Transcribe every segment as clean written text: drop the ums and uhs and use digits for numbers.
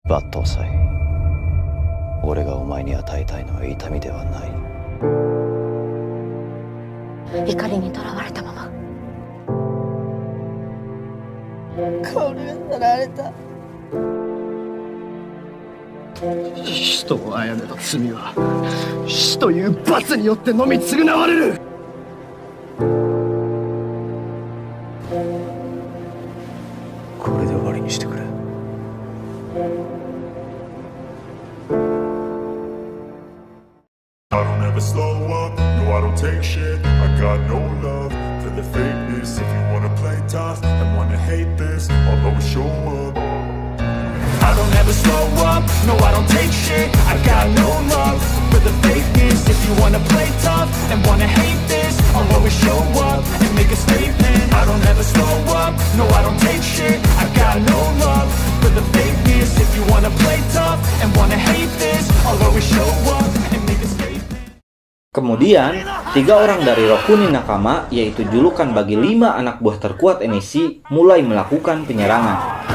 抜刀斎、俺がお前に与えたいのは痛みではない。怒りにとらわれたまま薫がさらわれた。人を殺めた罪は死という罰によってのみ償われる。これで終わりにしてくれ。I don't ever slow up, no I don't take shit. I got no love for the fakeness. If you wanna play tough and wanna hate this, I'll always show up. I don't ever slow up, no I don't take shit. I got no love for the fakeness. If you wanna play tough and wanna hate this, I'll always show up and make a statement. I don't ever slow up, no I don't take shit. I got no love for the fakeness. If you wanna play tough and wanna hate this, I'll always show up and make a statement. Kemudian, 3 orang dari Rokunin Nakama, yaitu julukan bagi 5 anak buah terkuat Enishi, mulai melakukan penyerangan.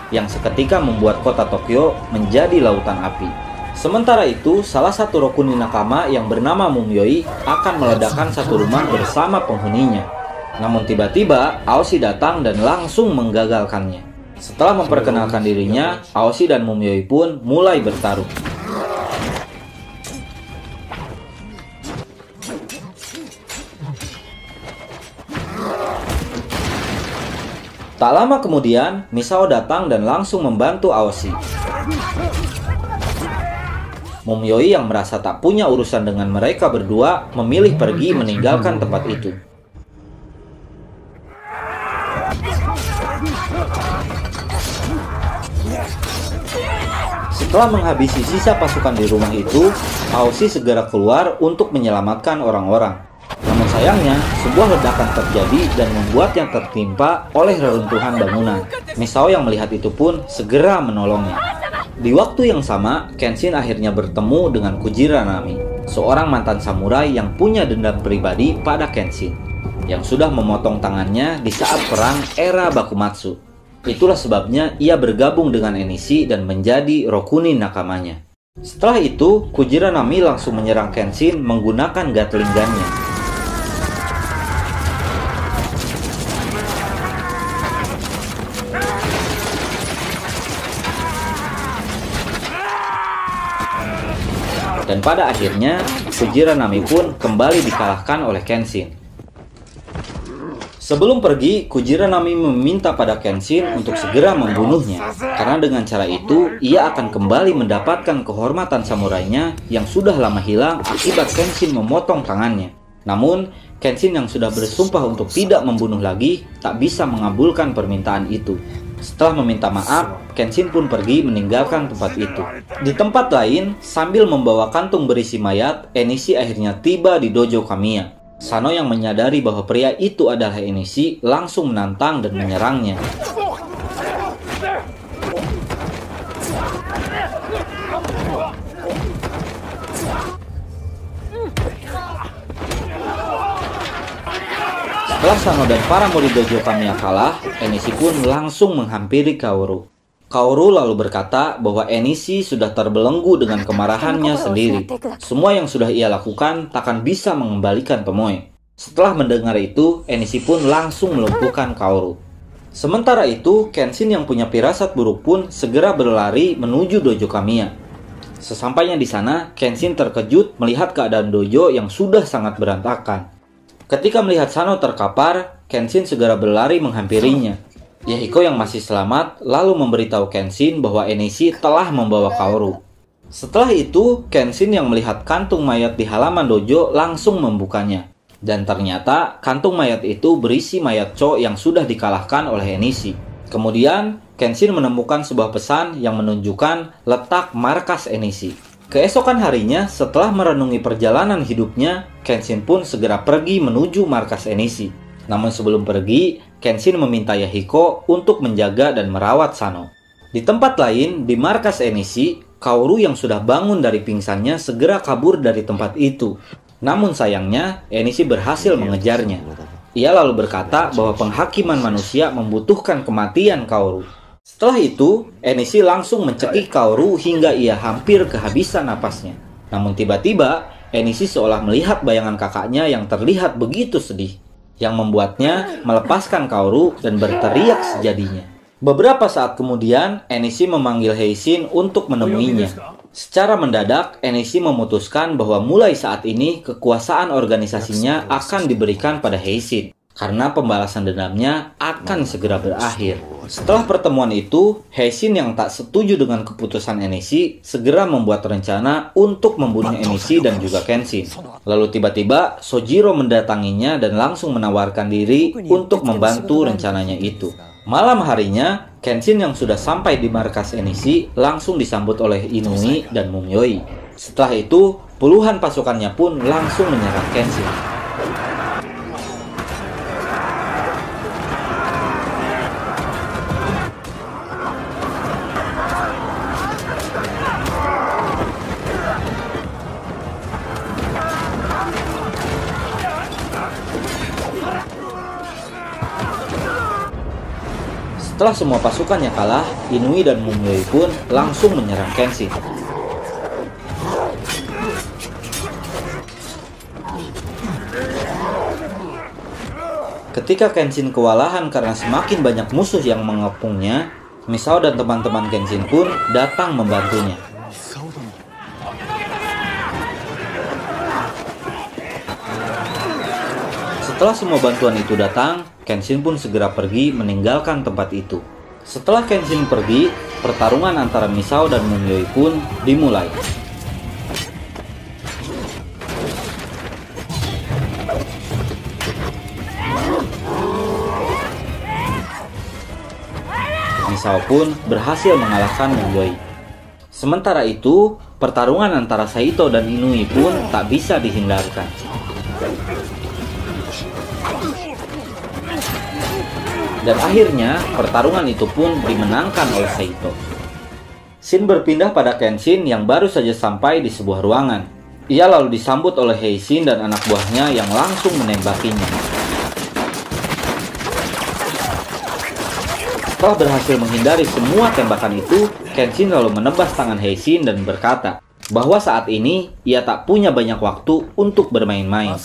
Yang seketika membuat kota Tokyo menjadi lautan api. Sementara itu, salah satu Rokunin Nakama yang bernama Mumyoi akan meledakkan satu rumah bersama penghuninya. Namun tiba-tiba, Aoshi datang dan langsung menggagalkannya. Setelah memperkenalkan dirinya, Aoshi dan Mumyoi pun mulai bertarung. Tak lama kemudian, Misao datang dan langsung membantu Aoshi. Mumyoi yang merasa tak punya urusan dengan mereka berdua, memilih pergi meninggalkan tempat itu. Setelah menghabisi sisa pasukan di rumah itu, Aoshi segera keluar untuk menyelamatkan orang-orang. Namun sayangnya, sebuah ledakan terjadi dan membuatnya tertimpa oleh reruntuhan bangunan. Misao yang melihat itu pun segera menolongnya. Di waktu yang sama, Kenshin akhirnya bertemu dengan Kujiranami, seorang mantan samurai yang punya dendam pribadi pada Kenshin, yang sudah memotong tangannya di saat perang era Bakumatsu. Itulah sebabnya ia bergabung dengan Enishi dan menjadi Rokunin Nakamanya. Setelah itu, Kujiranami langsung menyerang Kenshin menggunakan Gatling gun-nya. Dan pada akhirnya, Kujiranami pun kembali dikalahkan oleh Kenshin. Sebelum pergi, Kujiranami meminta pada Kenshin untuk segera membunuhnya, karena dengan cara itu, ia akan kembali mendapatkan kehormatan samurainya yang sudah lama hilang akibat Kenshin memotong tangannya. Namun, Kenshin yang sudah bersumpah untuk tidak membunuh lagi, tak bisa mengabulkan permintaan itu. Setelah meminta maaf, Kenshin pun pergi meninggalkan tempat itu. Di tempat lain, sambil membawa kantung berisi mayat, Enishi akhirnya tiba di dojo Kamiya. Sano yang menyadari bahwa pria itu adalah Enishi langsung menantang dan menyerangnya. Setelah Sano dan para murid dojo Kamiya kalah, Enishi pun langsung menghampiri Kaoru. Kaoru lalu berkata bahwa Enishi sudah terbelenggu dengan kemarahannya sendiri. Semua yang sudah ia lakukan takkan bisa mengembalikan Tomoe. Setelah mendengar itu, Enishi pun langsung melumpuhkan Kaoru. Sementara itu, Kenshin yang punya firasat buruk pun segera berlari menuju dojo Kamiya. Sesampainya di sana, Kenshin terkejut melihat keadaan dojo yang sudah sangat berantakan. Ketika melihat Sano terkapar, Kenshin segera berlari menghampirinya. Yahiko yang masih selamat lalu memberitahu Kenshin bahwa Enishi telah membawa Kaoru. Setelah itu, Kenshin yang melihat kantung mayat di halaman dojo langsung membukanya. Dan ternyata kantung mayat itu berisi mayat Cho yang sudah dikalahkan oleh Enishi. Kemudian, Kenshin menemukan sebuah pesan yang menunjukkan letak markas Enishi. Keesokan harinya, setelah merenungi perjalanan hidupnya, Kenshin pun segera pergi menuju markas Enishi. Namun sebelum pergi, Kenshin meminta Yahiko untuk menjaga dan merawat Sano. Di tempat lain, di markas Enishi, Kaoru yang sudah bangun dari pingsannya segera kabur dari tempat itu. Namun sayangnya, Enishi berhasil mengejarnya. Ia lalu berkata bahwa penghakiman manusia membutuhkan kematian Kaoru. Setelah itu, Enishi langsung mencekik Kaoru hingga ia hampir kehabisan napasnya. Namun tiba-tiba, Enishi seolah melihat bayangan kakaknya yang terlihat begitu sedih, yang membuatnya melepaskan Kaoru dan berteriak sejadinya. Beberapa saat kemudian, Enishi memanggil Heishin untuk menemuinya. Secara mendadak, Enishi memutuskan bahwa mulai saat ini kekuasaan organisasinya akan diberikan pada Heishin, karena pembalasan dendamnya akan segera berakhir. Setelah pertemuan itu, Heishin yang tak setuju dengan keputusan Enishi segera membuat rencana untuk membunuh Enishi dan juga Kenshin. Lalu tiba-tiba Sojiro mendatanginya dan langsung menawarkan diri untuk membantu rencananya itu. Malam harinya, Kenshin yang sudah sampai di markas Enishi langsung disambut oleh Inui dan Mumyoi. Setelah itu, puluhan pasukannya pun langsung menyerang Kenshin. Setelah semua pasukannya kalah, Inui dan Mumyoi pun langsung menyerang Kenshin. Ketika Kenshin kewalahan karena semakin banyak musuh yang mengepungnya, Misao dan teman-teman Kenshin pun datang membantunya. Setelah semua bantuan itu datang, Kenshin pun segera pergi meninggalkan tempat itu. Setelah Kenshin pergi, pertarungan antara Misao dan Mumyoi pun dimulai. Misao pun berhasil mengalahkan Mumyoi. Sementara itu, pertarungan antara Saito dan Inui pun tak bisa dihindarkan. Dan akhirnya, pertarungan itu pun dimenangkan oleh Saito. Shin berpindah pada Kenshin yang baru saja sampai di sebuah ruangan. Ia lalu disambut oleh Heishin dan anak buahnya yang langsung menembakinya. Setelah berhasil menghindari semua tembakan itu, Kenshin lalu menebas tangan Heishin dan berkata bahwa saat ini ia tak punya banyak waktu untuk bermain-main.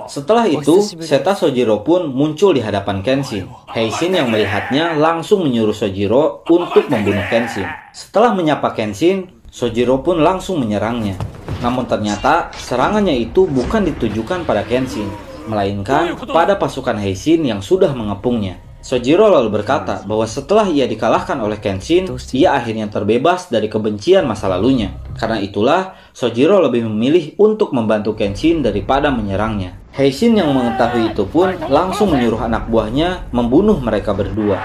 Setelah itu, Seta Sojiro pun muncul di hadapan Kenshin. Heishin yang melihatnya langsung menyuruh Sojiro untuk membunuh Kenshin. Setelah menyapa Kenshin, Sojiro pun langsung menyerangnya. Namun ternyata serangannya itu bukan ditujukan pada Kenshin, melainkan pada pasukan Heishin yang sudah mengepungnya. Sojiro lalu berkata bahwa setelah ia dikalahkan oleh Kenshin, ia akhirnya terbebas dari kebencian masa lalunya. Karena itulah, Sojiro lebih memilih untuk membantu Kenshin daripada menyerangnya. Heishin yang mengetahui itu pun langsung menyuruh anak buahnya membunuh mereka berdua.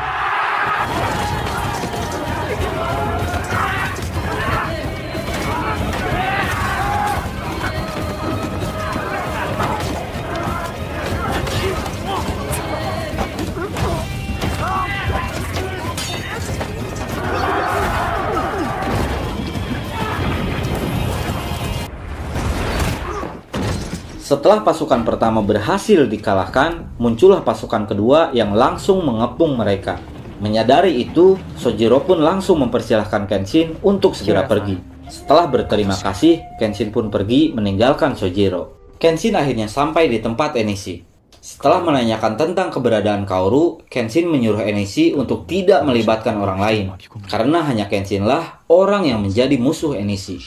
Setelah pasukan pertama berhasil dikalahkan, muncullah pasukan kedua yang langsung mengepung mereka. Menyadari itu, Sojiro pun langsung mempersilahkan Kenshin untuk segera pergi. Setelah berterima kasih, Kenshin pun pergi meninggalkan Sojiro. Kenshin akhirnya sampai di tempat Enishi. Setelah menanyakan tentang keberadaan Kaoru, Kenshin menyuruh Enishi untuk tidak melibatkan orang lain, karena hanya Kenshin-lah orang yang menjadi musuh Enishi.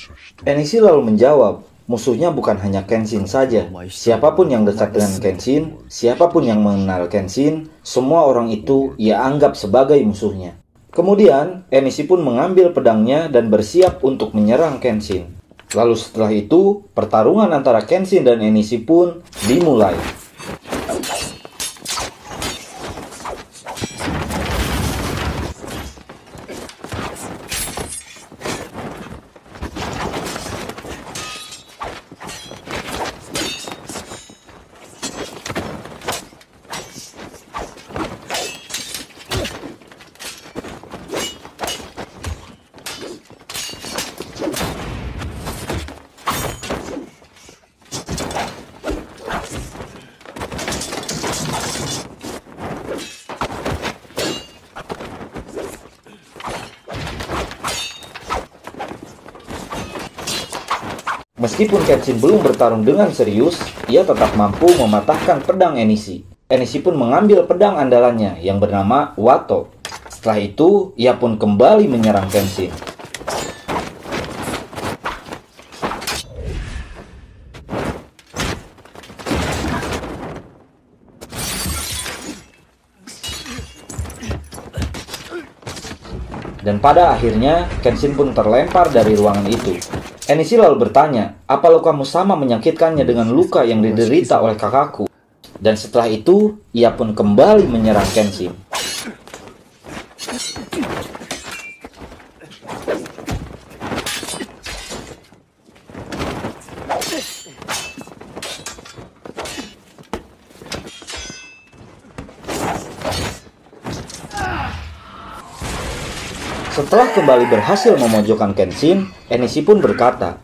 Enishi lalu menjawab, musuhnya bukan hanya Kenshin saja. Siapapun yang dekat dengan Kenshin, siapapun yang mengenal Kenshin, semua orang itu ia anggap sebagai musuhnya. Kemudian, Enishi pun mengambil pedangnya dan bersiap untuk menyerang Kenshin. Lalu setelah itu, pertarungan antara Kenshin dan Enishi pun dimulai. Meskipun Kenshin belum bertarung dengan serius, ia tetap mampu mematahkan pedang Enishi. Enishi pun mengambil pedang andalannya yang bernama Wato. Setelah itu, ia pun kembali menyerang Kenshin. Dan pada akhirnya, Kenshin pun terlempar dari ruangan itu. Enishi lalu bertanya, "Apa lukamu sama menyakitkannya dengan luka yang diderita oleh kakakku?" Dan setelah itu, ia pun kembali menyerang Kenshin. Setelah kembali berhasil memojokkan Kenshin, Enishi pun berkata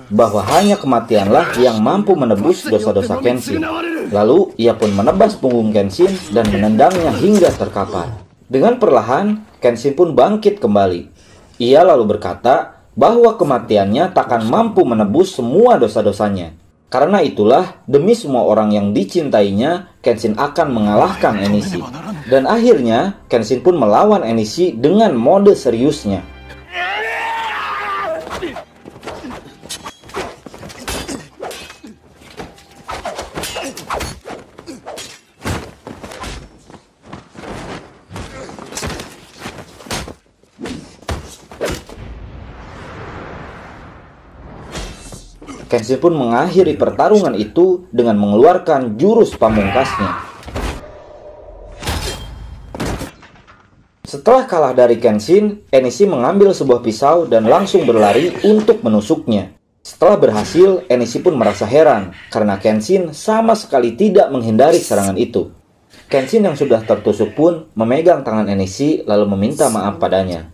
bahwa hanya kematianlah yang mampu menebus dosa-dosa Kenshin. Lalu, ia pun menebas punggung Kenshin dan menendangnya hingga terkapar. Dengan perlahan, Kenshin pun bangkit kembali. Ia lalu berkata bahwa kematiannya takkan mampu menebus semua dosa-dosanya. Karena itulah, demi semua orang yang dicintainya, Kenshin akan mengalahkan Enishi. Dan akhirnya, Kenshin pun melawan Enishi dengan mode seriusnya. Kenshin pun mengakhiri pertarungan itu dengan mengeluarkan jurus pamungkasnya. Setelah kalah dari Kenshin, Enishi mengambil sebuah pisau dan langsung berlari untuk menusuknya. Setelah berhasil, Enishi pun merasa heran karena Kenshin sama sekali tidak menghindari serangan itu. Kenshin yang sudah tertusuk pun memegang tangan Enishi lalu meminta maaf padanya.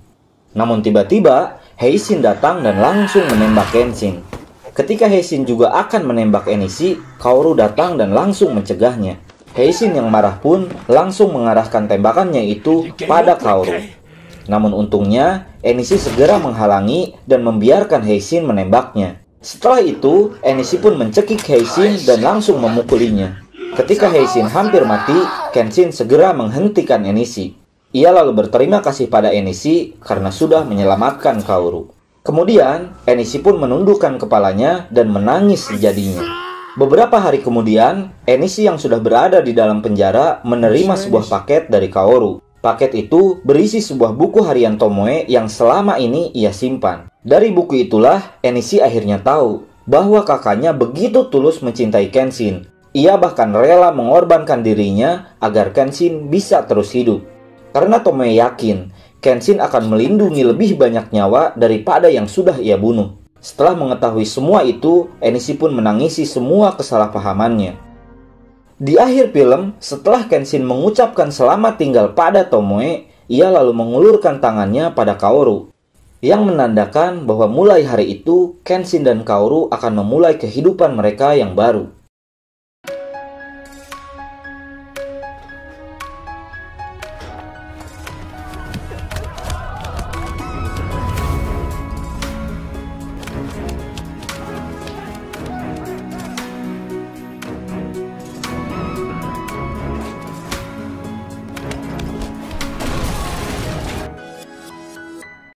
Namun tiba-tiba, Heishin datang dan langsung menembak Kenshin. Ketika Heishin juga akan menembak Enishi, Kaoru datang dan langsung mencegahnya. Heishin yang marah pun langsung mengarahkan tembakannya itu pada Kaoru. Namun untungnya, Enishi segera menghalangi dan membiarkan Heishin menembaknya. Setelah itu, Enishi pun mencekik Heishin dan langsung memukulinya. Ketika Heishin hampir mati, Kenshin segera menghentikan Enishi. Ia lalu berterima kasih pada Enishi karena sudah menyelamatkan Kaoru. Kemudian, Enishi pun menundukkan kepalanya dan menangis sejadinya. Beberapa hari kemudian, Enishi yang sudah berada di dalam penjara menerima sebuah paket dari Kaoru. Paket itu berisi sebuah buku harian Tomoe yang selama ini ia simpan. Dari buku itulah, Enishi akhirnya tahu bahwa kakaknya begitu tulus mencintai Kenshin. Ia bahkan rela mengorbankan dirinya agar Kenshin bisa terus hidup. Karena Tomoe yakin Kenshin akan melindungi lebih banyak nyawa daripada yang sudah ia bunuh. Setelah mengetahui semua itu, Enishi pun menangisi semua kesalahpahamannya. Di akhir film, setelah Kenshin mengucapkan selamat tinggal pada Tomoe, ia lalu mengulurkan tangannya pada Kaoru, yang menandakan bahwa mulai hari itu, Kenshin dan Kaoru akan memulai kehidupan mereka yang baru.